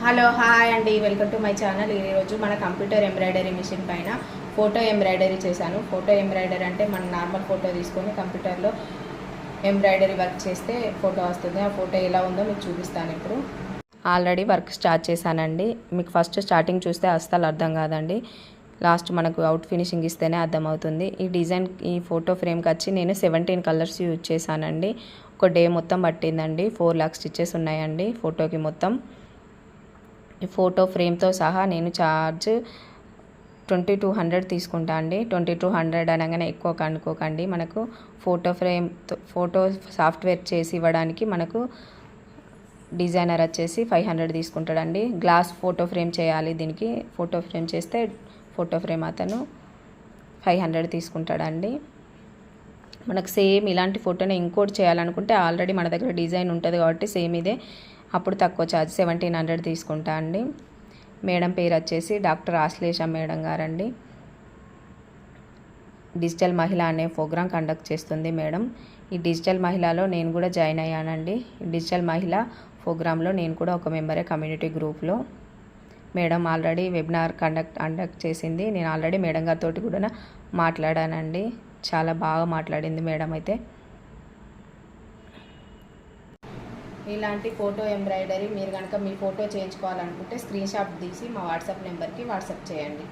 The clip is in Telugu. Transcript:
హలో హాయ్ అండి, వెల్కమ్ టు మై ఛానల్. ఈరోజు మన కంప్యూటర్ ఎంబ్రాయిడరీ మిషన్ పైన ఫోటో ఎంబ్రాయిడరీ చేశాను. ఫోటో ఎంబ్రాయిడరీ అంటే మన నార్మల్ ఫోటో తీసుకొని కంప్యూటర్లో ఎంబ్రాయిడరీ వర్క్ చేస్తే ఫోటో వస్తుంది. ఆ ఫోటో ఎలా ఉందో మీకు చూపిస్తాను. ఇప్పుడు ఆల్రెడీ వర్క్ స్టార్ట్ చేశానండి. మీకు ఫస్ట్ స్టార్టింగ్ చూస్తే అస్సలు అర్థం కాదండి. లాస్ట్ మనకు అవుట్ ఫినిషింగ్ ఇస్తేనే అర్థమవుతుంది. ఈ డిజైన్ ఈ ఫోటో ఫ్రేమ్కి వచ్చి నేను 17 కలర్స్ యూజ్ చేశానండి. ఒక డే మొత్తం పట్టిందండి. 4 లాక్ స్టిచెస్ ఉన్నాయండి ఫోటోకి మొత్తం. ఈ ఫోటో ఫ్రేమ్తో సహా నేను ఛార్జ్ 2200 తీసుకుంటా అండి. 2200 అనగానే ఎక్కువ కనుక్కోకండి. మనకు ఫోటో సాఫ్ట్వేర్ చేసి ఇవ్వడానికి మనకు డిజైనర్ వచ్చేసి 500 తీసుకుంటాడండి. గ్లాస్ ఫోటో ఫ్రేమ్ చేయాలి. దీనికి ఫోటో ఫ్రేమ్ చేస్తే ఫోటో ఫ్రేమ్ అతను 500 తీసుకుంటాడండి. మనకు సేమ్ ఇలాంటి ఫోటోని ఇంకోటి చేయాలనుకుంటే ఆల్రెడీ మన దగ్గర డిజైన్ ఉంటుంది కాబట్టి సేమ్ ఇదే, అప్పుడు తక్కువ ఛార్జ్ 1700 తీసుకుంటా అండి. మేడం పేరు వచ్చేసి డాక్టర్ ఆశ్లేష మేడం గారండి. డిజిటల్ మహిళ అనే ప్రోగ్రాం కండక్ట్ చేస్తుంది మేడం. ఈ డిజిటల్ మహిళలో నేను కూడా జాయిన్ అయ్యానండి. ఈ డిజిటల్ మహిళ ప్రోగ్రాంలో నేను కూడా ఒక మెంబరే కమ్యూనిటీ గ్రూప్లో. మేడం ఆల్రెడీ వెబినార్ కండక్ట్ చేసింది. నేను ఆల్రెడీ మేడం గారితో కూడా మాట్లాడానండి. చాలా బాగా మాట్లాడింది మేడం అయితే. ఇలాంటి ఫోటో ఎంబ్రాయిడరీ మీరు కనుక మీ ఫోటో చేయించుకోవాలనుకుంటే స్క్రీన్ షాట్ తీసి మా వాట్సాప్ నెంబర్కి వాట్సాప్ చేయండి.